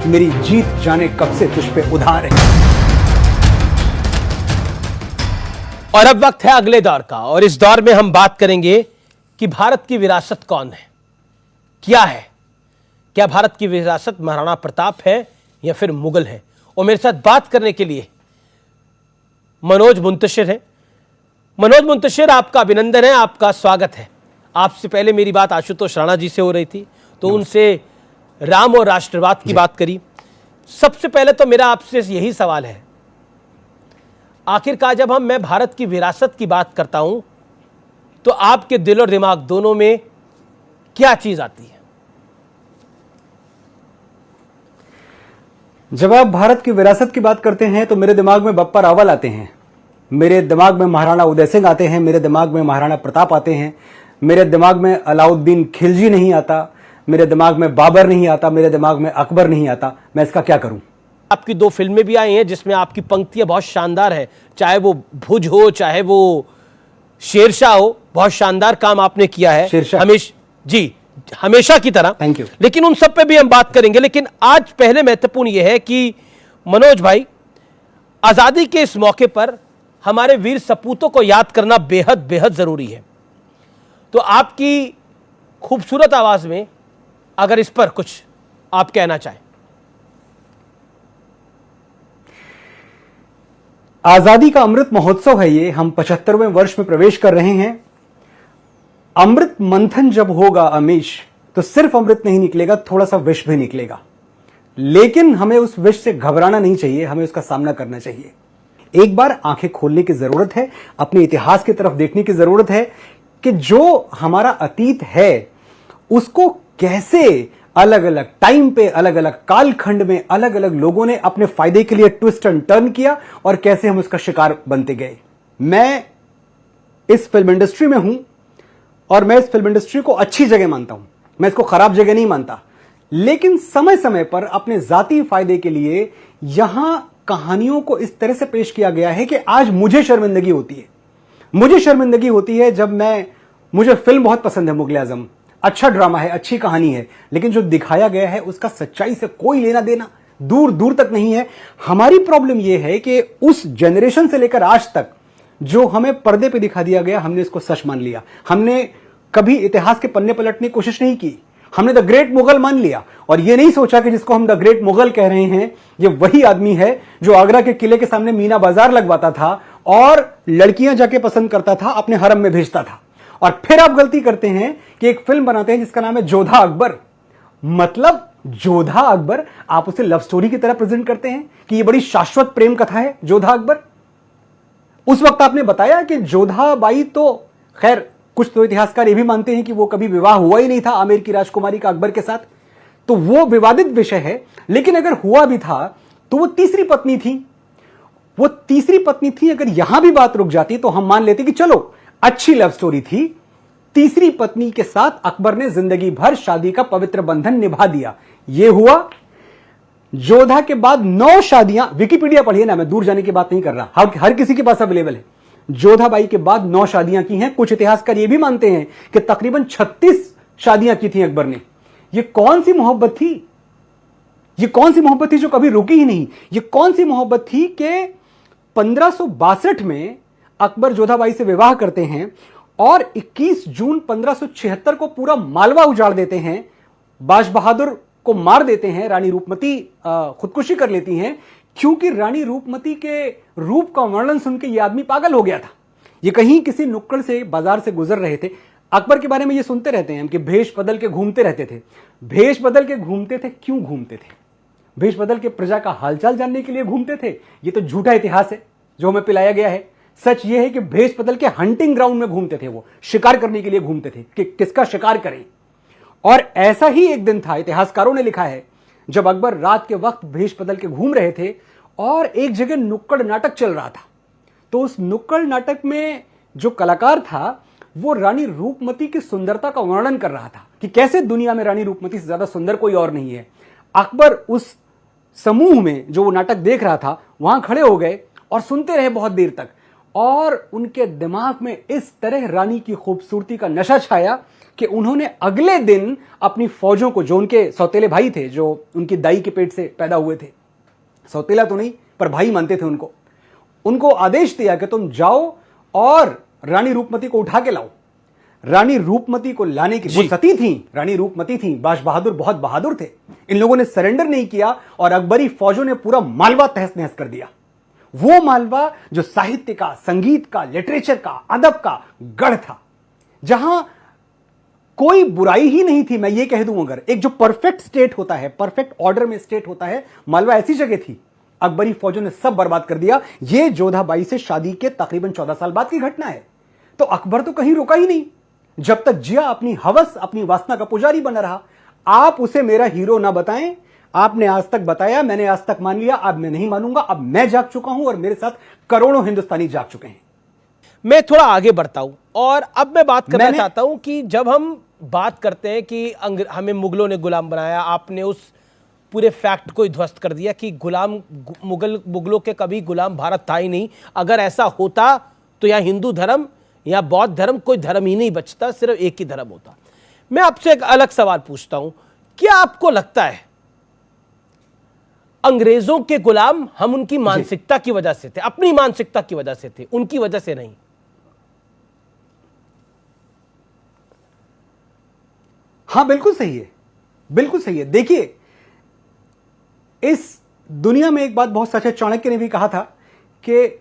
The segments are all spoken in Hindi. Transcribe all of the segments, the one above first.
मेरी जीत जाने कब से तुझ पे उधार है। और अब वक्त है अगले दौर का, और इस दौर में हम बात करेंगे कि भारत की विरासत कौन है, क्या है। क्या भारत की विरासत महाराणा प्रताप है या फिर मुगल है। और मेरे साथ बात करने के लिए मनोज मुंतशिर है। मनोज मुंतशिर, आपका अभिनंदन है, आपका स्वागत है। आपसे पहले मेरी बात आशुतोष राणा जी से हो रही थी, तो उनसे राम और राष्ट्रवाद की बात करी। सबसे पहले तो मेरा आपसे यही सवाल है, आखिरकार जब मैं भारत की विरासत की बात करता हूं तो आपके दिल और दिमाग दोनों में क्या चीज आती है। जब आप भारत की विरासत की बात करते हैं तो मेरे दिमाग में बप्पा रावल आते हैं, मेरे दिमाग में महाराणा उदय सिंह आते हैं, मेरे दिमाग में महाराणा प्रताप आते हैं, मेरे दिमाग में अलाउद्दीन खिलजी नहीं आता, मेरे दिमाग में बाबर नहीं आता, मेरे दिमाग में अकबर नहीं आता। मैं इसका क्या करूं। आपकी 2 फिल्में भी आई हैं जिसमें आपकी पंक्तियां बहुत शानदार है, चाहे वो भुज हो चाहे वो शेरशाह हो, बहुत शानदार काम आपने किया है हमेशा की तरह। Thank you. लेकिन उन सब पे भी हम बात करेंगे, लेकिन आज पहले महत्वपूर्ण यह है कि मनोज भाई, आजादी के इस मौके पर हमारे वीर सपूतों को याद करना बेहद बेहद जरूरी है। तो आपकी खूबसूरत आवाज में अगर इस पर कुछ आप कहना चाहें। आजादी का अमृत महोत्सव है ये, हम 75वें वर्ष में प्रवेश कर रहे हैं। अमृत मंथन जब होगा अमीश, तो सिर्फ अमृत नहीं निकलेगा, थोड़ा सा विष भी निकलेगा। लेकिन हमें उस विष से घबराना नहीं चाहिए, हमें उसका सामना करना चाहिए। एक बार आंखें खोलने की जरूरत है, अपने इतिहास की तरफ देखने की जरूरत है कि जो हमारा अतीत है उसको कैसे अलग अलग टाइम पे, अलग अलग कालखंड में अलग अलग लोगों ने अपने फायदे के लिए ट्विस्ट एंड टर्न किया और कैसे हम उसका शिकार बनते गए। मैं इस फिल्म इंडस्ट्री में हूं और मैं इस फिल्म इंडस्ट्री को अच्छी जगह मानता हूं, मैं इसको खराब जगह नहीं मानता। लेकिन समय समय पर अपने जाती फायदे के लिए यहां कहानियों को इस तरह से पेश किया गया है कि आज मुझे शर्मिंदगी होती है। मुझे शर्मिंदगी होती है जब मुझे फिल्म बहुत पसंद है मुगले आजम, अच्छा ड्रामा है, अच्छी कहानी है, लेकिन जो दिखाया गया है उसका सच्चाई से कोई लेना देना दूर दूर तक नहीं है। हमारी प्रॉब्लम यह है कि उस जनरेशन से लेकर आज तक जो हमें पर्दे पे दिखा दिया गया, हमने इसको सच मान लिया। हमने कभी इतिहास के पन्ने पलटने की कोशिश नहीं की, हमने द ग्रेट मुगल मान लिया और यह नहीं सोचा कि जिसको हम द ग्रेट मुगल कह रहे हैं ये वही आदमी है जो आगरा के किले के सामने मीना बाजार लगवाता था और लड़कियां जाके पसंद करता था, अपने हरम में भेजता था। और फिर आप गलती करते हैं कि एक फिल्म बनाते हैं जिसका नाम है जोधा अकबर। मतलब जोधा अकबर आप उसे लव स्टोरी की तरह प्रेजेंट करते हैं कि यह बड़ी शाश्वत प्रेम कथा है जोधा अकबर। उस वक्त आपने बताया कि जोधा बाई, तो खैर कुछ तो इतिहासकार ये भी मानते हैं कि वो कभी विवाह हुआ ही नहीं था आमेर की राजकुमारी का अकबर के साथ, तो वो विवादित विषय है। लेकिन अगर हुआ भी था तो वो तीसरी पत्नी थी, वो तीसरी पत्नी थी। अगर यहां भी बात रुक जाती तो हम मान लेते कि चलो अच्छी लव स्टोरी थी। तीसरी पत्नी के साथ अकबर ने जिंदगी भर शादी का पवित्र बंधन निभा दिया। यह हुआ। जोधा के बाद 9 शादियां, विकिपीडिया पढ़िए ना, मैं दूर जाने की बात नहीं कर रहा, हर किसी के पास अवेलेबल है। जोधा बाई के बाद 9 शादियां की हैं। कुछ इतिहासकार यह भी मानते हैं कि तकरीबन 36 शादियां की थी अकबर ने। यह कौन सी मोहब्बत थी? यह कौन सी मोहब्बत थी जो कभी रुकी ही नहीं? यह कौन सी मोहब्बत थी कि 1562 में अकबर जोधाबाई से विवाह करते हैं और 21 जून 1576 को पूरा मालवा उजाड़ देते हैं, बाज बहादुर को मार देते हैं, रानी रूपमती खुदकुशी कर लेती हैं क्योंकि रानी रूपमती के रूप का वर्णन सुन के यह आदमी पागल हो गया था। ये कहीं किसी नुक्कड़ से, बाजार से गुजर रहे थे। अकबर के बारे में ये सुनते रहते हैं कि भेष बदल के घूमते रहते थे। भेष बदल के घूमते थे, क्यों घूमते थे? भेष बदल के प्रजा का हालचाल जानने के लिए घूमते थे। ये तो झूठा इतिहास है जो हमें पिलाया गया है। सच ये है कि भेष बदल के हंटिंग ग्राउंड में घूमते थे, वो शिकार करने के लिए घूमते थे कि किसका शिकार करें। और ऐसा ही एक दिन था, इतिहासकारों ने लिखा है, जब अकबर रात के वक्त भेष बदल के घूम रहे थे और एक जगह नुक्कड़ नाटक चल रहा था। तो उस नुक्कड़ नाटक में जो कलाकार था वो रानी रूपमती की सुंदरता का वर्णन कर रहा था कि कैसे दुनिया में रानी रूपमती से ज्यादा सुंदर कोई और नहीं है। अकबर उस समूह में जो वो नाटक देख रहा था वहां खड़े हो गए और सुनते रहे बहुत देर तक, और उनके दिमाग में इस तरह रानी की खूबसूरती का नशा छाया कि उन्होंने अगले दिन अपनी फौजों को, जो उनके सौतेले भाई थे, जो उनकी दाई के पेट से पैदा हुए थे, सौतेला तो नहीं पर भाई मानते थे उनको आदेश दिया कि तुम जाओ और रानी रूपमती को उठा के लाओ। रानी रूपमती को लाने की, वो सती थी, रानी रूपमती थी, बाज बहादुर बहुत बहादुर थे। इन लोगों ने सरेंडर नहीं किया और अकबरी फौजों ने पूरा मालवा तहस नहस कर दिया। वो मालवा जो साहित्य का, संगीत का, लिटरेचर का, अदब का गढ़ था, जहां कोई बुराई ही नहीं थी। मैं ये कह दूं, अगर एक जो परफेक्ट स्टेट होता है, परफेक्ट ऑर्डर में स्टेट होता है, मालवा ऐसी जगह थी। अकबरी फौजों ने सब बर्बाद कर दिया। यह जोधाबाई से शादी के तकरीबन 14 साल बाद की घटना है। तो अकबर तो कहीं रुका ही नहीं, जब तक जिया अपनी हवस, अपनी वासना का पुजारी बना रहा। आप उसे मेरा हीरो ना बताएं, आपने आज तक बताया, मैंने आज तक मान लिया, अब मैं नहीं मानूंगा। अब मैं जाग चुका हूं और मेरे साथ करोड़ों हिंदुस्तानी जाग चुके हैं। मैं थोड़ा आगे बढ़ता हूं और अब मैं बात करना चाहता हूं कि जब हम बात करते हैं कि हमें मुगलों ने गुलाम बनाया, आपने उस पूरे फैक्ट को ध्वस्त कर दिया कि मुगलों के कभी गुलाम भारत था ही नहीं। अगर ऐसा होता तो यहाँ हिंदू धर्म या बौद्ध धर्म, कोई धर्म ही नहीं बचता, सिर्फ एक ही धर्म होता। मैं आपसे एक अलग सवाल पूछता हूं, क्या आपको लगता है अंग्रेजों के गुलाम हम उनकी मानसिकता की वजह से थे, अपनी मानसिकता की वजह से थे, उनकी वजह से नहीं? हां, बिल्कुल सही है, बिल्कुल सही है। देखिए, इस दुनिया में एक बात बहुत सच है, चाणक्य ने भी कहा था कि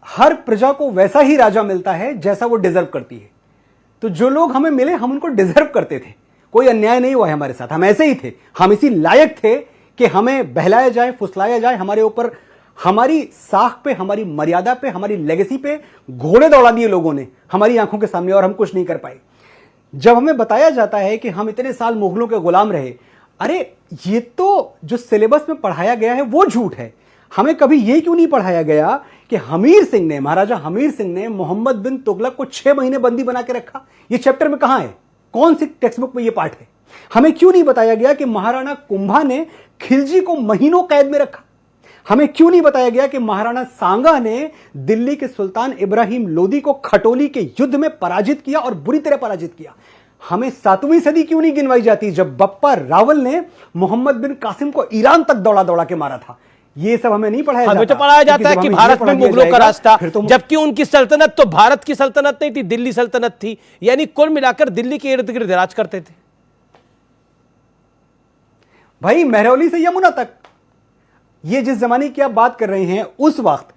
हर प्रजा को वैसा ही राजा मिलता है जैसा वो डिजर्व करती है। तो जो लोग हमें मिले, हम उनको डिजर्व करते थे, कोई अन्याय नहीं हुआ है हमारे साथ, हम ऐसे ही थे, हम इसी लायक थे कि हमें बहलाया जाए, फुसलाया जाए, हमारे ऊपर, हमारी साख पे, हमारी मर्यादा पे, हमारी लेगेसी पे घोड़े दौड़ा दिए लोगों ने हमारी आंखों के सामने और हम कुछ नहीं कर पाए। जब हमें बताया जाता है कि हम इतने साल मुगलों के गुलाम रहे, अरे ये तो जो सिलेबस में पढ़ाया गया है वो झूठ है। हमें कभी ये क्यों नहीं पढ़ाया गया कि हमीर सिंह ने, महाराजा हमीर सिंह ने मोहम्मद बिन तुगलक को 6 महीने बंदी बना के रखा? ये चैप्टर में कहां है? कौन सी टेक्स्ट बुक में ये पाठ है? हमें क्यों नहीं बताया गया कि महाराणा कुंभा ने खिलजी को महीनों कैद में रखा? हमें क्यों नहीं बताया गया कि महाराणा सांगा ने दिल्ली के सुल्तान इब्राहिम लोदी को खटोली के युद्ध में पराजित किया और बुरी तरह पराजित किया? हमें 7वीं सदी क्यों नहीं गिनवाई जाती, जब बप्पा रावल ने मोहम्मद बिन कासिम को ईरान तक दौड़ा दौड़ा के मारा था? ये सब हमें नहीं पढ़ाया जाता। हमें तो पढ़ाया जाता है कि भारत में मुगलों का रास्ता, जबकि उनकी सल्तनत तो भारत की सल्तनत नहीं थी, दिल्ली सल्तनत थी। यानी कुल मिलाकर दिल्ली के इर्द गिर्द राज करते थे भाई, महरौली से यमुना तक। ये जिस जमाने की आप बात कर रहे हैं, उस वक्त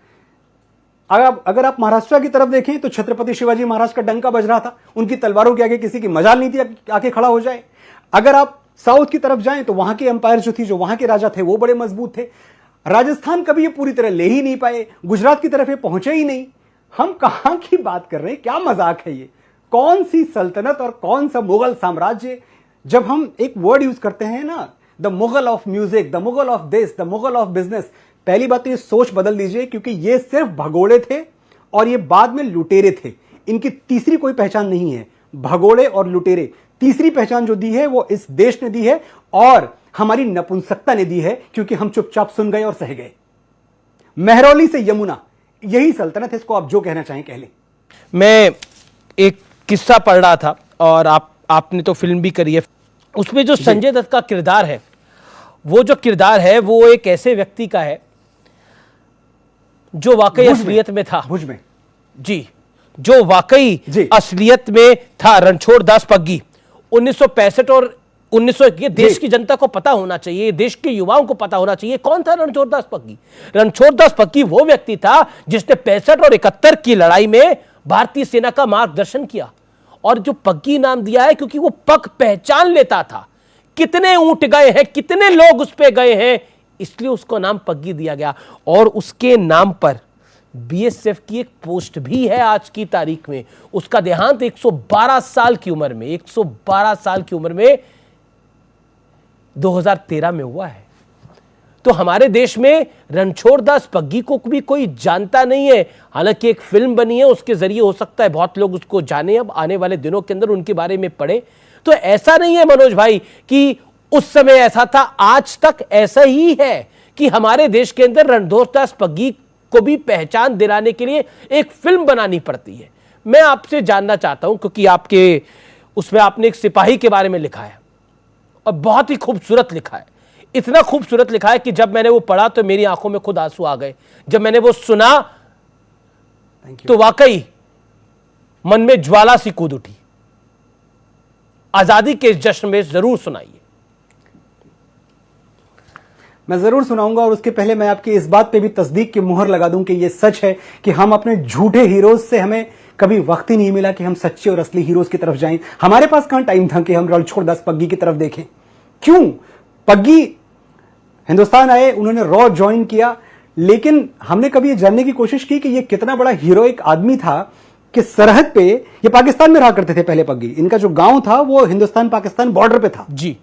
अगर आप महाराष्ट्र की तरफ देखें तो छत्रपति शिवाजी महाराज का डंका बज रहा था, उनकी तलवारों के आगे किसी की मजाल नहीं थी आके खड़ा हो जाए। अगर आप साउथ की तरफ जाएं तो वहां की एम्पायर जो थी, जो वहां के राजा थे, वो बड़े मजबूत थे। राजस्थान कभी ये पूरी तरह ले ही नहीं पाए, गुजरात की तरफ ये पहुंचे ही नहीं। हम कहां की बात कर रहे हैं? क्या मजाक है ये? कौन सी सल्तनत और कौन सा मुगल साम्राज्य? जब हम एक वर्ड यूज करते हैं ना, the Mughal of music, the Mughal of this, the Mughal of business, पहली बात तो ये सोच बदल दीजिए, क्योंकि ये सिर्फ भगोड़े थे और ये बाद में लुटेरे थे। इनकी तीसरी कोई पहचान नहीं है। भगोड़े और लुटेरे, तीसरी पहचान जो दी है वो इस देश ने दी है और हमारी नपुंसकता ने दी है, क्योंकि हम चुपचाप सुन गए और सह गए। महरौली से यमुना, यही सल्तनत है, इसको आप जो कहना चाहें कह लें। मैं एक किस्सा पढ़ रहा था और आपने तो फिल्म भी करी है, उसमें जो संजय दत्त का किरदार है, वो जो किरदार है वो एक ऐसे व्यक्ति का है जो वाकई असलियत में था। भुज में जी, जो वाकई असलियत में था, रणछोड़ दास पग्गी। 1965 और 1900, ये देश की जनता को पता होना चाहिए, देश के युवाओं को पता होना चाहिए कौन था रणछोड़ दास पग्गी। रणछोड़ दास पग्गी वो व्यक्ति था जिसने 65 और 71 की लड़ाई में भारतीय सेना का मार्गदर्शन किया, और जो पग्गी नाम दिया है क्योंकि वो पग पहचान लेता था, कितने ऊंट गए हैं, कितने लोग उस पे गए हैं, इसलिए उसको नाम पग्गी दिया गया। और उसके नाम पर बीएसएफ की एक पोस्ट भी है आज की तारीख में। उसका देहांत 112 साल की उम्र में, 112 साल की उम्र में 2013 में हुआ है। तो हमारे देश में रणछोड़ दास पग्गी को भी कोई जानता नहीं है। हालांकि एक फिल्म बनी है, उसके जरिए हो सकता है बहुत लोग उसको जाने, अब आने वाले दिनों के अंदर उनके बारे में पढ़े। तो ऐसा नहीं है मनोज भाई कि उस समय ऐसा था, आज तक ऐसा ही है कि हमारे देश के अंदर रणछोड़ दास पग्गी को भी पहचान दिलाने के लिए एक फिल्म बनानी पड़ती है। मैं आपसे जानना चाहता हूं, क्योंकि आपके उसमें आपने एक सिपाही के बारे में लिखा है और बहुत ही खूबसूरत लिखा है। इतना खूबसूरत लिखा है कि जब मैंने वो पढ़ा तो मेरी आंखों में खुद आंसू आ गए। जब मैंने वो सुना तो वाकई मन में ज्वाला सी कूद उठी। आजादी के इस जश्न में जरूर सुनाइए। मैं जरूर सुनाऊंगा, और उसके पहले मैं आपकी इस बात पे भी तस्दीक की मुहर लगा दूं कि ये सच है कि हम अपने झूठे हीरोज से हमें कभी वक्त ही नहीं मिला कि हम सच्चे और असली हीरोज की तरफ जाएं। हमारे पास कहां टाइम था कि हम रणछोड़ दास पग्गी की तरफ देखें। क्यों? पग्गी हिंदुस्तान आए, उन्होंने रॉ ज्वाइन किया, लेकिन हमने कभी ये जानने की कोशिश की कि ये कितना बड़ा हीरोइक आदमी था कि सरहद पे, ये पाकिस्तान में रहा करते थे पहले पग्गी, इनका जो गांव था वो हिंदुस्तान पाकिस्तान बॉर्डर पे था जी।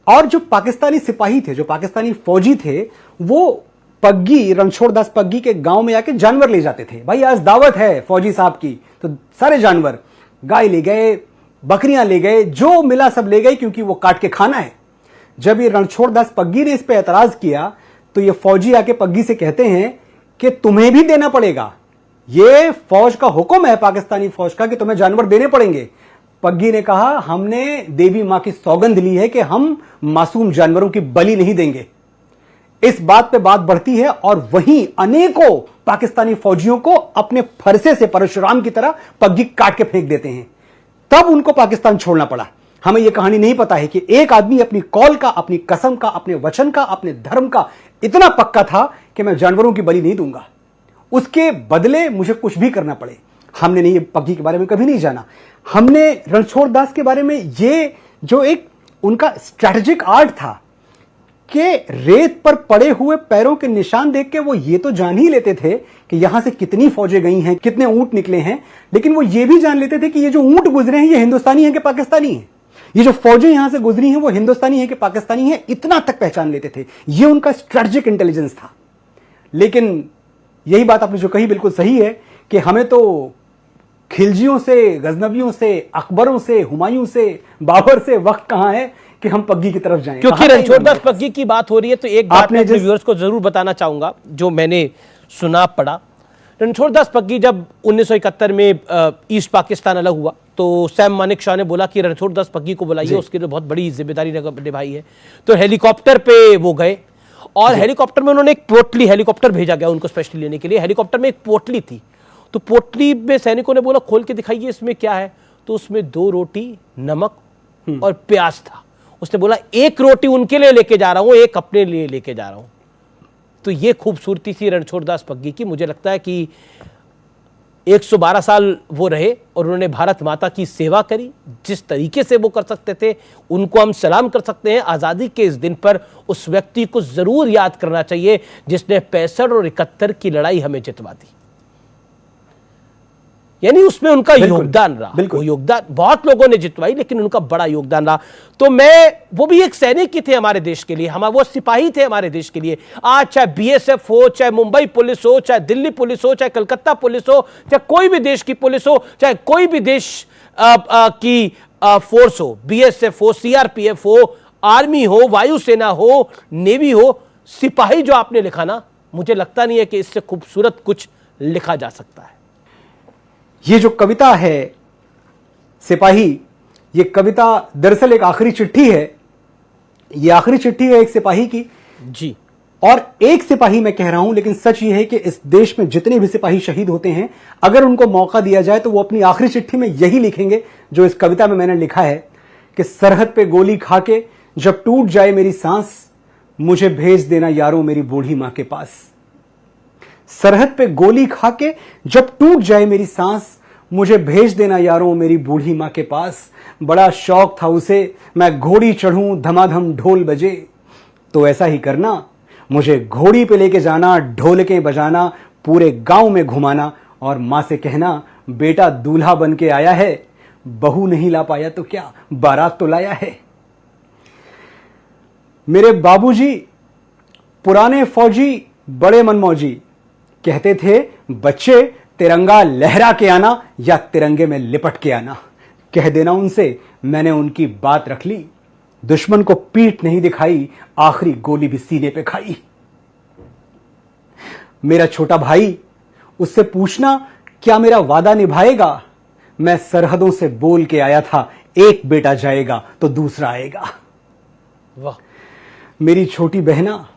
और जो पाकिस्तानी सिपाही थे, जो पाकिस्तानी फौजी थे, वो पग्गी, रणछोड़ दास पग्गी के गांव में आके जानवर ले जाते थे। भाई आज दावत है फौजी साहब की, तो सारे जानवर, गाय ले गए, बकरियां ले गए, जो मिला सब ले गए, क्योंकि वो काट के खाना है। जब ये रणछोड़ दास पग्गी ने इस पे एतराज किया तो ये फौजी आके पग्गी से कहते हैं कि तुम्हें भी देना पड़ेगा, ये फौज का हुक्म है पाकिस्तानी फौज का कि तुम्हें जानवर देने पड़ेंगे। पग्गी ने कहा हमने देवी मां की सौगंध ली है कि हम मासूम जानवरों की बलि नहीं देंगे। इस बात पे बात बढ़ती है और वहीं अनेकों पाकिस्तानी फौजियों को अपने फरसे से परशुराम की तरह पग्गी काट के फेंक देते हैं। तब उनको पाकिस्तान छोड़ना पड़ा। हमें यह कहानी नहीं पता है कि एक आदमी अपनी कौल का, अपनी कसम का, अपने वचन का, अपने धर्म का इतना पक्का था कि मैं जानवरों की बलि नहीं दूंगा, उसके बदले मुझे कुछ भी करना पड़े। हमने नहीं, पग्गी के बारे में कभी नहीं जाना। हमने रणछोड़ दास के बारे में ये जो एक उनका स्ट्रैटेजिक आर्ट था कि रेत पर पड़े हुए पैरों के निशान देख के वो ये तो जान ही लेते थे कि यहां से कितनी फौजें गई हैं, कितने ऊंट निकले हैं, लेकिन वो ये भी जान लेते थे कि ये जो ऊंट गुजरे हैं ये हिंदुस्तानी हैं कि पाकिस्तानी हैं, ये जो फौजें यहां से गुजरी हैं वो हिंदुस्तानी हैं कि पाकिस्तानी हैं, इतना तक पहचान लेते थे। ये उनका स्ट्रैटेजिक इंटेलिजेंस था। लेकिन यही बात आपने जो कही बिल्कुल सही है कि हमें तो खिलजियों से, गजनवियों से, अकबरों से, हुमायूं से, बाबर से वक्त कहां है कि हम पग्गी की तरफ जाएं। क्योंकि रणछोड़ दास पग्गी की बात हो रही है तो एक बात मैं अपने व्यूअर्स को जरूर बताना चाहूंगा जो मैंने सुना पढ़ा। रणछोड़ दास पग्गी जब 1971 में ईस्ट पाकिस्तान अलग हुआ तो सैम मानिक शाह ने बोला कि रणछोड़ दास पग्गी को बुलाइए, उसके लिए बहुत बड़ी जिम्मेदारी निभाई है। तो हेलीकॉप्टर पे वो गए और हेलीकॉप्टर में उन्होंने एक पोटली, हेलीकॉप्टर भेजा गया उनको स्पेशली लेने के लिए। हेलीकॉप्टर में एक पोटली थी, तो पोटली में सैनिकों ने बोला खोल के दिखाइए इसमें क्या है। तो उसमें 2 रोटी, नमक और प्याज था। उसने बोला एक रोटी उनके लिए लेके जा रहा हूं, एक अपने लिए लेके जा रहा हूं। तो ये खूबसूरती थी रणछोड़ दास पग्गी की। मुझे लगता है कि 112 साल वो रहे और उन्होंने भारत माता की सेवा करी। जिस तरीके से वो कर सकते थे उनको हम सलाम कर सकते हैं। आज़ादी के इस दिन पर उस व्यक्ति को जरूर याद करना चाहिए जिसने 65 और 71 की लड़ाई हमें जितवा दी। यानी उसमें उनका योगदान रहा। वो योगदान बहुत लोगों ने जितवाई लेकिन उनका बड़ा योगदान रहा। तो वो भी एक सैनिक ही थे हमारे देश के लिए, वो सिपाही थे हमारे देश के लिए। आज चाहे बीएसएफ हो, चाहे मुंबई पुलिस हो, चाहे दिल्ली पुलिस हो, चाहे कलकत्ता पुलिस हो, चाहे कोई भी देश की पुलिस हो, चाहे कोई भी देश की फोर्स हो, बीएसएफ हो, सीआरपीएफ हो, आर्मी हो, वायुसेना हो, नेवी हो, सिपाही जो आपने लिखा ना, मुझे लगता नहीं है कि इससे खूबसूरत कुछ लिखा जा सकता है। ये जो कविता है सिपाही, ये कविता दरअसल एक आखिरी चिट्ठी है। ये आखिरी चिट्ठी है एक सिपाही की जी। और एक सिपाही मैं कह रहा हूं, लेकिन सच ये है कि इस देश में जितने भी सिपाही शहीद होते हैं, अगर उनको मौका दिया जाए तो वो अपनी आखिरी चिट्ठी में यही लिखेंगे जो इस कविता में मैंने लिखा है कि सरहद पे गोली खा के जब टूट जाए मेरी सांस, मुझे भेज देना यारों मेरी बूढ़ी मां के पास। सरहद पे गोली खा के जब टूट जाए मेरी सांस, मुझे भेज देना यारों मेरी बूढ़ी मां के पास। बड़ा शौक था उसे मैं घोड़ी चढ़ूं धमाधम ढोल बजे, तो ऐसा ही करना, मुझे घोड़ी पे लेके जाना, ढोलकें बजाना, पूरे गांव में घुमाना और मां से कहना बेटा दूल्हा बन के आया है, बहू नहीं ला पाया तो क्या, बारात तो लाया है। मेरे बाबूजी पुराने फौजी बड़े मनमौजी, कहते थे बच्चे तिरंगा लहरा के आना या तिरंगे में लिपट के आना। कह देना उनसे मैंने उनकी बात रख ली, दुश्मन को पीठ नहीं दिखाई, आखिरी गोली भी सीने पे खाई। मेरा छोटा भाई, उससे पूछना क्या मेरा वादा निभाएगा, मैं सरहदों से बोल के आया था, एक बेटा जाएगा तो दूसरा आएगा। वाह। मेरी छोटी बहना,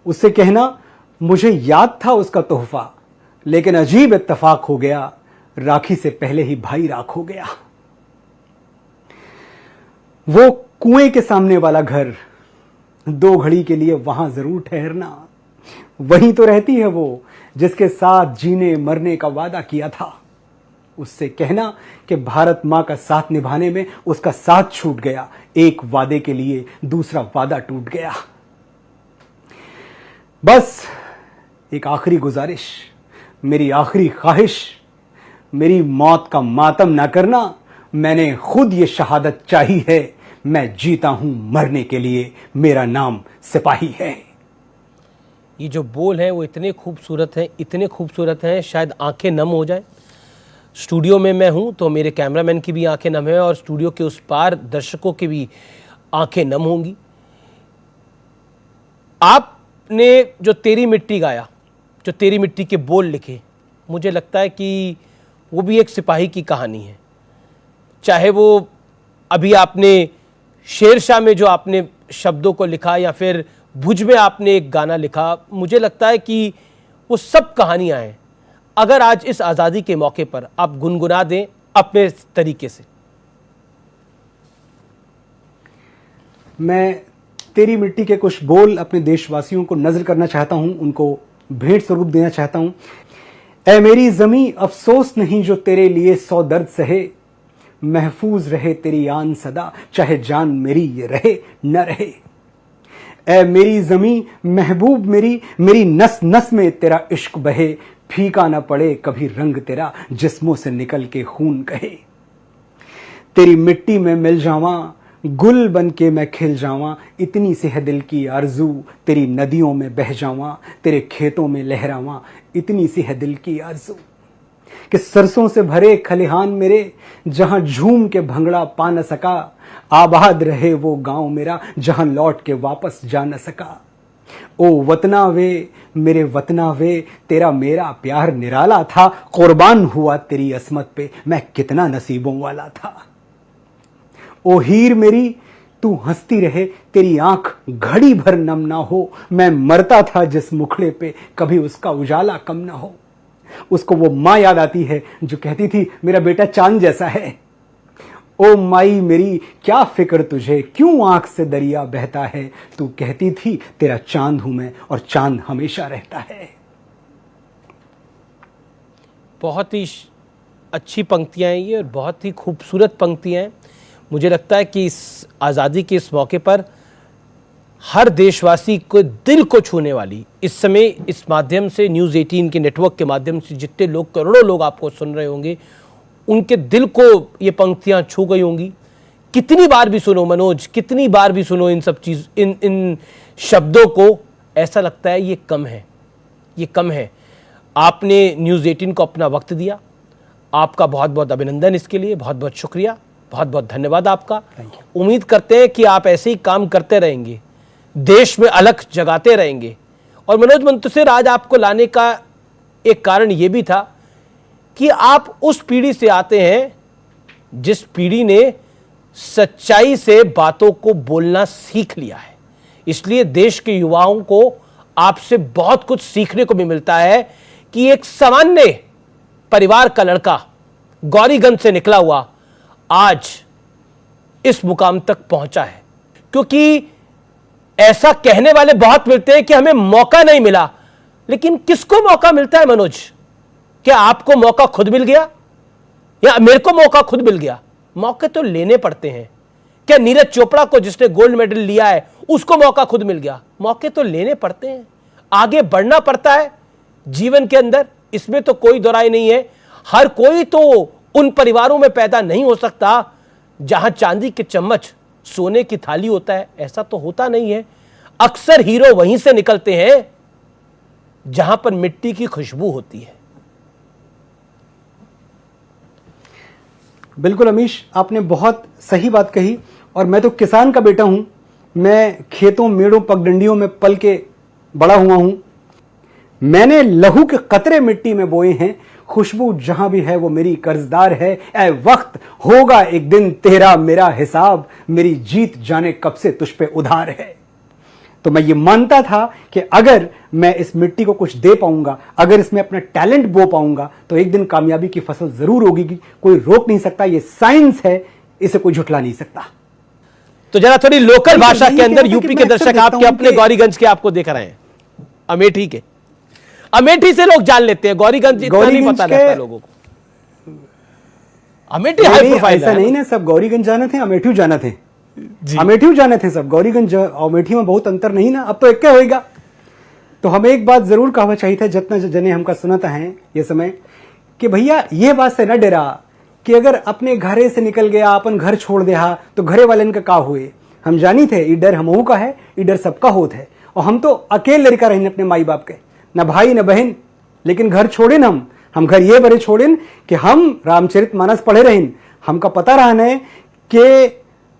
उससे कहना मुझे याद था उसका तोहफा, लेकिन अजीब इत्तेफाक हो गया, राखी से पहले ही भाई राख हो गया। वो कुएं के सामने वाला घर, 2 घड़ी के लिए वहां जरूर ठहरना। वहीं तो रहती है वो जिसके साथ जीने मरने का वादा किया था। उससे कहना कि भारत मां का साथ निभाने में उसका साथ छूट गया, एक वादे के लिए दूसरा वादा टूट गया। बस एक आखिरी गुजारिश, मेरी आखिरी ख्वाहिश, मेरी मौत का मातम ना करना। मैंने खुद ये शहादत चाही है, मैं जीता हूं मरने के लिए, मेरा नाम सिपाही है। ये जो बोल हैं वो इतने खूबसूरत हैं, इतने खूबसूरत हैं, शायद आंखें नम हो जाए। स्टूडियो में मैं हूं तो मेरे कैमरामैन की भी आंखें नम है और स्टूडियो के उस पार दर्शकों की भी आंखें नम होंगी। आपने जो तेरी मिट्टी गाया, जो तेरी मिट्टी के बोल लिखे, मुझे लगता है कि वो भी एक सिपाही की कहानी है। चाहे वो अभी आपने शेरशाह में जो आपने शब्दों को लिखा या फिर भुज में आपने एक गाना लिखा, मुझे लगता है कि वो सब कहानियां हैं। अगर आज इस आज़ादी के मौके पर आप गुनगुना दें अपने तरीके से। मैं तेरी मिट्टी के कुछ बोल अपने देशवासियों को नजर करना चाहता हूं, उनको भेंट स्वरूप देना चाहता हूं। ऐ मेरी जमी अफसोस नहीं जो तेरे लिए 100 दर्द सहे, महफूज रहे तेरी आन सदा, चाहे जान मेरी ये रहे न रहे। ऐ मेरी जमी महबूब मेरी नस नस में तेरा इश्क बहे, फीका न पड़े कभी रंग तेरा, जिस्मों से निकल के खून कहे। तेरी मिट्टी में मिल जावां, गुल बन के मैं खिल जावां, इतनी सी है दिल की आरज़ू, तेरी नदियों में बह जावां, तेरे खेतों में लहरावां, इतनी सी है दिल की आरज़ू। कि सरसों से भरे खलिहान मेरे, जहां झूम के भंगड़ा पा न सका, आबाद रहे वो गांव मेरा, जहां लौट के वापस जा न सका। ओ वतना वे, मेरे वतना वे, तेरा मेरा प्यार निराला था, कुर्बान हुआ तेरी असमत पे, मैं कितना नसीबों वाला था। ओ हीर मेरी, तू हंसती रहे, तेरी आंख घड़ी भर नम ना हो, मैं मरता था जिस मुखड़े पे, कभी उसका उजाला कम ना हो। उसको वो मां याद आती है जो कहती थी मेरा बेटा चांद जैसा है। ओ माई मेरी, क्या फिक्र तुझे, क्यों आंख से दरिया बहता है, तू कहती थी तेरा चांद हूं मैं और चांद हमेशा रहता है। बहुत ही अच्छी पंक्तियां हैं ये और बहुत ही खूबसूरत पंक्तियां हैं। मुझे लगता है कि इस आज़ादी के इस मौके पर हर देशवासी को दिल को छूने वाली, इस समय इस माध्यम से न्यूज़ 18 के नेटवर्क के माध्यम से जितने लोग, करोड़ों लोग आपको सुन रहे होंगे, उनके दिल को ये पंक्तियां छू गई होंगी। कितनी बार भी सुनो मनोज, कितनी बार भी सुनो इन सब चीज, इन शब्दों को, ऐसा लगता है ये कम है, ये कम है। आपने न्यूज़ 18 को अपना वक्त दिया, आपका बहुत बहुत अभिनंदन इसके लिए, बहुत बहुत शुक्रिया, बहुत बहुत धन्यवाद आपका। उम्मीद करते हैं कि आप ऐसे ही काम करते रहेंगे, देश में अलख जगाते रहेंगे। और मनोज मुंतशिर, आज आपको लाने का एक कारण यह भी था कि आप उस पीढ़ी से आते हैं जिस पीढ़ी ने सच्चाई से बातों को बोलना सीख लिया है। इसलिए देश के युवाओं को आपसे बहुत कुछ सीखने को भी मिलता है कि एक सामान्य परिवार का लड़का, गौरीगंज से निकला हुआ, आज इस मुकाम तक पहुंचा है। क्योंकि ऐसा कहने वाले बहुत मिलते हैं कि हमें मौका नहीं मिला, लेकिन किसको मौका मिलता है मनोज? क्या आपको मौका खुद मिल गया या मेरे को मौका खुद मिल गया? मौके तो लेने पड़ते हैं। क्या नीरज चोपड़ा को, जिसने गोल्ड मेडल लिया है, उसको मौका खुद मिल गया? मौके तो लेने पड़ते हैं, आगे बढ़ना पड़ता है जीवन के अंदर, इसमें तो कोई दोराई नहीं है। हर कोई तो उन परिवारों में पैदा नहीं हो सकता जहां चांदी के चम्मच सोने की थाली होता है, ऐसा तो होता नहीं है। अक्सर हीरो वहीं से निकलते हैं जहां पर मिट्टी की खुशबू होती है। बिल्कुल अमीश, आपने बहुत सही बात कही। और मैं तो किसान का बेटा हूं, मैं खेतों मेड़ों पगडंडियों में पल के बड़ा हुआ हूं। मैंने लहू के कतरे मिट्टी में बोए हैं, खुशबू जहां भी है वो मेरी कर्जदार है। ऐ वक्त होगा एक दिन तेरा मेरा हिसाब, मेरी जीत जाने कब से तुझ पे उधार है। तो मैं ये मानता था कि अगर मैं इस मिट्टी को कुछ दे पाऊंगा, अगर इसमें अपना टैलेंट बो पाऊंगा, तो एक दिन कामयाबी की फसल जरूर होगी। कोई रोक नहीं सकता, ये साइंस है, इसे कोई झुठला नहीं सकता। तो जरा थोड़ी लोकल भाषा के अंदर कि यूपी मैं के दर्शक देखता आपके हूं अपने कि- गौरीगंज के आपको देख रहे हैं, अमेठी के। अमेठी से लोग जान लेते हैं, गौरीगंज इतना नहीं पता रहता लोगों को। अमेठी हाई प्रोफाइल ऐसा नहीं ना, सब गौरीगंज जाने थे, अमेठी जाना थे, अमेठी जाने थे सब। गौरीगंज अमेठी में बहुत अंतर नहीं ना, अब तो एक होएगा। तो हमें एक बात जरूर कहना चाहिए था, जितना जने हमका सुनाता है ये समय, कि भैया ये बात से न डरा कि अगर अपने घरे से निकल गया, अपन घर छोड़ दिया, तो घरे वाले का हुए। हम जानी थे ये डर हमहू का है, ये डर सबका होता है। और हम तो अकेले लड़का रहे अपने माई बाप के, न भाई न बहन, लेकिन घर छोड़े न हम घर ये बड़े छोड़े कि हम रामचरितमानस पढ़े रहे। हमका पता रहना है कि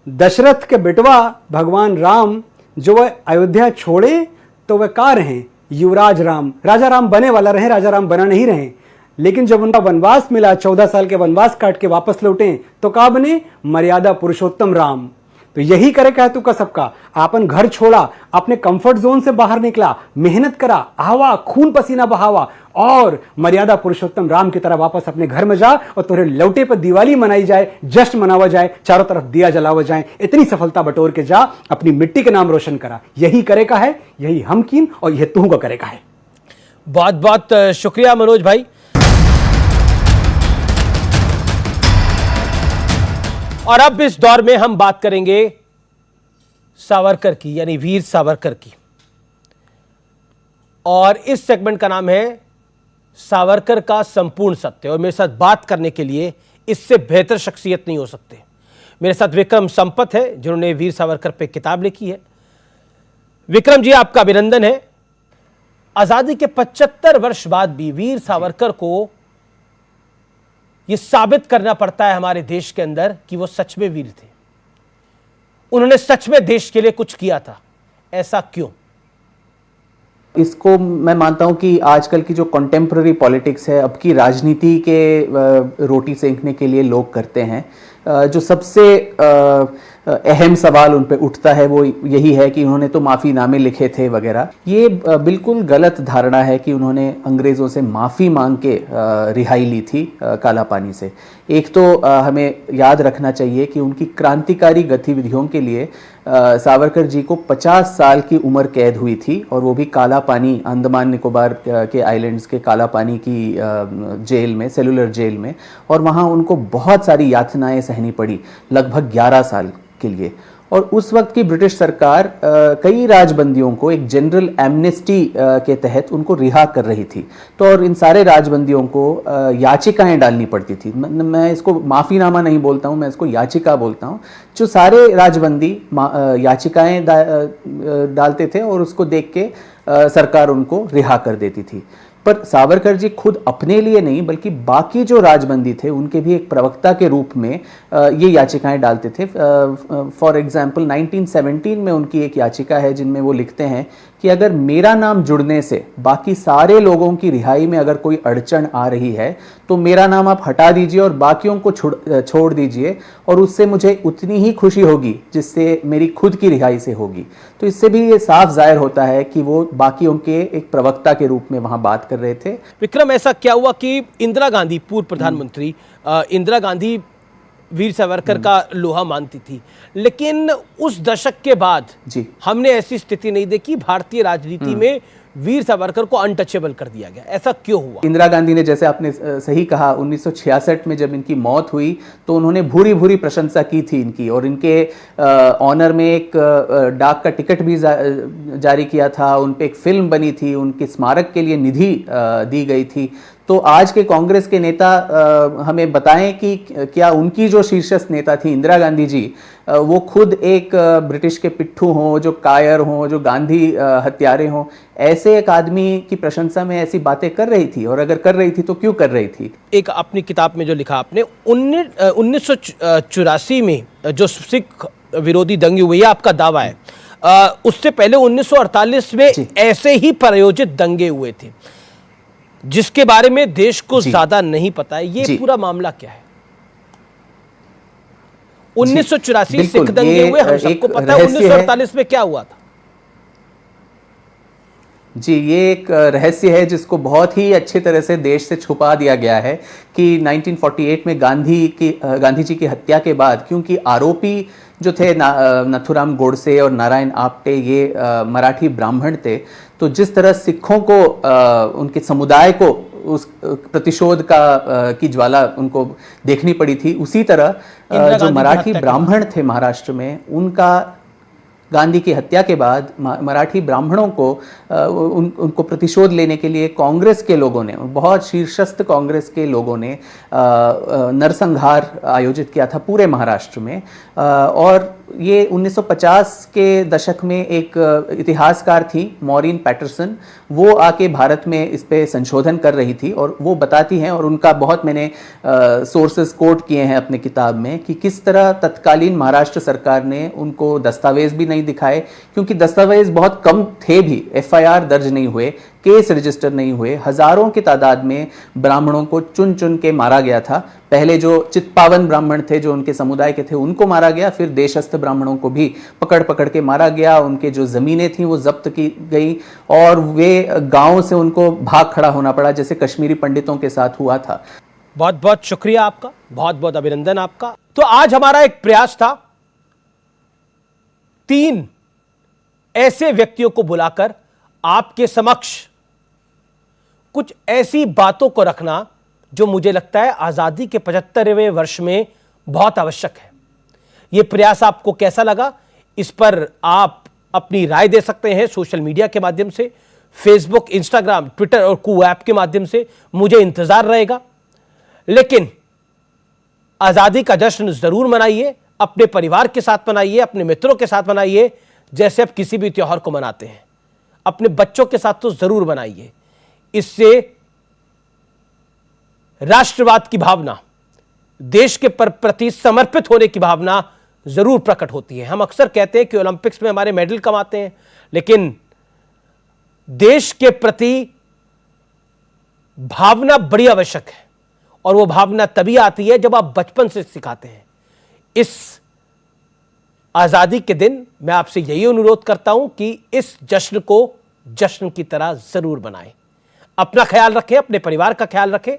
दशरथ के बेटवा भगवान राम जो वह अयोध्या छोड़े तो वह का रहे, युवराज राम, राजा राम बने वाला रहे, राजा राम बना नहीं रहे। लेकिन जब उनका वनवास मिला, 14 साल के वनवास काट के वापस लौटे, तो का बने, मर्यादा पुरुषोत्तम राम। तो यही करे कह तू का सबका, आपन घर छोड़ा, अपने कंफर्ट जोन से बाहर निकला, मेहनत करा, आवा, खून पसीना बहावा, और मर्यादा पुरुषोत्तम राम की तरह वापस अपने घर में जा, और तुझे लौटे पर दिवाली मनाई जाए, जश्न मनावा जाए, चारों तरफ दिया जलावा जाए, इतनी सफलता बटोर के जा, अपनी मिट्टी के नाम रोशन करा। यही करे का है, यही हम कीन, और यह तू का करे का है। बहुत बहुत शुक्रिया मनोज भाई। और अब इस दौर में हम बात करेंगे सावरकर की, यानी वीर सावरकर की। और इस सेगमेंट का नाम है सावरकर का संपूर्ण सत्य। और मेरे साथ बात करने के लिए इससे बेहतर शख्सियत नहीं हो सकते। मेरे साथ विक्रम संपत है, जिन्होंने वीर सावरकर पे किताब लिखी है। विक्रम जी, आपका अभिनंदन है। आजादी के 75 वर्ष बाद भी वीर सावरकर को यह साबित करना पड़ता है हमारे देश के अंदर कि वो सच में वीर थे, उन्होंने सच में देश के लिए कुछ किया था। ऐसा क्यों? इसको मैं मानता हूं कि आजकल की जो कंटेम्प्ररी पॉलिटिक्स है, अब की राजनीति के रोटी सेंकने के लिए लोग करते हैं, जो सबसे अहम सवाल उन पे उठता है वो यही है कि उन्होंने तो माफ़ीनामे लिखे थे वगैरह। ये बिल्कुल गलत धारणा है कि उन्होंने अंग्रेज़ों से माफ़ी मांग के रिहाई ली थी काला पानी से। एक तो हमें याद रखना चाहिए कि उनकी क्रांतिकारी गतिविधियों के लिए सावरकर जी को 50 साल की उम्र कैद हुई थी, और वो भी काला पानी, अंडमान निकोबार के आइलैंड्स के काला पानी की जेल में, सेलुलर जेल में। और वहाँ उनको बहुत सारी यातनाएं सहनी पड़ी, लगभग 11 साल के लिए। और उस वक्त की ब्रिटिश सरकार कई राजबंदियों को एक जनरल एमनेस्टी के तहत उनको रिहा कर रही थी। तो और इन सारे राजबंदियों को याचिकाएं डालनी पड़ती थी। मैं इसको माफ़ीनामा नहीं बोलता हूं, मैं इसको याचिका बोलता हूं। जो सारे राजबंदी याचिकाएं डालते थे और उसको देख के सरकार उनको रिहा कर देती थी। पर सावरकर जी खुद अपने लिए नहीं बल्कि बाकी जो राजबंदी थे उनके भी एक प्रवक्ता के रूप में ये याचिकाएं डालते थे। फॉर एग्जांपल 1917 में उनकी एक याचिका है जिनमें वो लिखते हैं कि अगर मेरा नाम जुड़ने से बाकी सारे लोगों की रिहाई में अगर कोई अड़चन आ रही है तो मेरा नाम आप हटा दीजिए और बाकियों को छोड़ दीजिए, और उससे मुझे उतनी ही खुशी होगी जिससे मेरी खुद की रिहाई से होगी। तो इससे भी ये साफ जाहिर होता है कि वो बाकियों के एक प्रवक्ता के रूप में वहां बात कर रहे थे। विक्रम, ऐसा क्या हुआ कि इंदिरा गांधी, पूर्व प्रधानमंत्री इंदिरा गांधी वीर सावरकर का लोहा मानती थी, लेकिन उस दशक के बाद जी हमने ऐसी स्थिति नहीं देखी, भारतीय राजनीति में वीर सावरकर को अनटचेबल कर दिया गया। ऐसा क्यों हुआ? इंदिरा गांधी ने, जैसे आपने सही कहा, 1966 में जब इनकी मौत हुई तो उन्होंने भूरी भूरी प्रशंसा की थी इनकी, और इनके ऑनर में एक डाक का टिकट भी जारी किया था, उन पे एक फिल्म बनी थी, उनके स्मारक के लिए निधि दी गई थी। तो आज के कांग्रेस के नेता हमें बताएं कि क्या उनकी जो शीर्षस्थ नेता थी इंदिरा गांधी जी, वो खुद एक ब्रिटिश के पिट्ठू हों, जो कायर हों, जो गांधी हत्यारे हों, ऐसे एक आदमी की प्रशंसा में ऐसी बातें कर रही थी? और अगर कर रही थी तो क्यों कर रही थी? एक अपनी किताब में जो लिखा आपने, 1984 में जो सिख विरोधी दंगे हुए, आपका दावा है, उससे पहले 1948 में ऐसे ही प्रायोजित दंगे हुए थे। जिसके बारे में देश को जी। ज्यादा नहीं पता है, ये जी। पूरा मामला क्या है? 1984 बिल्कुल, सिख दंगे ये हुए, हम एक सबको पता है। रहस्य है। 1948 में क्या हुआ था? जी, ये एक रहस्य है जिसको बहुत ही अच्छे तरह से देश से छुपा दिया गया है कि 1948 में गांधी जी की हत्या के बाद, क्योंकि आरोपी जो थे नथुराम गोडसे और नारायण आप्टे, ये मराठी ब्राह्मण थे, तो जिस तरह सिखों को उनके समुदाय को उस प्रतिशोध की ज्वाला उनको देखनी पड़ी थी, उसी तरह इंदिरा जो गांधी की मराठी हत्या के ब्राह्मण थे महाराष्ट्र में, उनका गांधी की हत्या के बाद मराठी ब्राह्मणों को उनको प्रतिशोध लेने के लिए कांग्रेस के लोगों ने, बहुत शीर्षस्थ कांग्रेस के लोगों ने नरसंहार आयोजित किया था पूरे महाराष्ट्र में। और ये 1950 के दशक में एक इतिहासकार थी मॉरिन पैटरसन, वो आके भारत में इस पे संशोधन कर रही थी और वो बताती हैं, और उनका बहुत मैंने सोर्सेस कोट किए हैं अपने किताब में, कि किस तरह तत्कालीन महाराष्ट्र सरकार ने उनको दस्तावेज भी नहीं दिखाए, क्योंकि दस्तावेज बहुत कम थे भी, एफआईआर दर्ज नहीं हुए, केस रजिस्टर नहीं हुए, हजारों की तादाद में ब्राह्मणों को चुन चुन के मारा गया था। पहले जो चित्पावन ब्राह्मण थे जो उनके समुदाय के थे उनको मारा गया, फिर देशस्थ ब्राह्मणों को भी पकड़ पकड़ के मारा गया, उनके जो जमीनें थी वो जब्त की गई और वे गांव से उनको भाग खड़ा होना पड़ा, जैसे कश्मीरी पंडितों के साथ हुआ था। बहुत बहुत शुक्रिया आपका, बहुत बहुत अभिनंदन आपका। तो आज हमारा एक प्रयास था 3 ऐसे व्यक्तियों को बुलाकर आपके समक्ष कुछ ऐसी बातों को रखना जो मुझे लगता है आजादी के 75वें वर्ष में बहुत आवश्यक है। यह प्रयास आपको कैसा लगा, इस पर आप अपनी राय दे सकते हैं सोशल मीडिया के माध्यम से, फेसबुक, इंस्टाग्राम, ट्विटर और कू ऐप के माध्यम से। मुझे इंतजार रहेगा, लेकिन आजादी का जश्न जरूर मनाइए, अपने परिवार के साथ मनाइए, अपने मित्रों के साथ मनाइए, जैसे आप किसी भी त्योहार को मनाते हैं। अपने बच्चों के साथ तो जरूर मनाइए। इससे राष्ट्रवाद की भावना, देश के प्रति समर्पित होने की भावना जरूर प्रकट होती है। हम अक्सर कहते हैं कि ओलंपिक्स में हमारे मेडल कम आते हैं, लेकिन देश के प्रति भावना बड़ी आवश्यक है, और वो भावना तभी आती है जब आप बचपन से सिखाते हैं। इस आजादी के दिन मैं आपसे यही अनुरोध करता हूं कि इस जश्न को जश्न की तरह जरूर बनाएं। अपना ख्याल रखें, अपने परिवार का ख्याल रखें।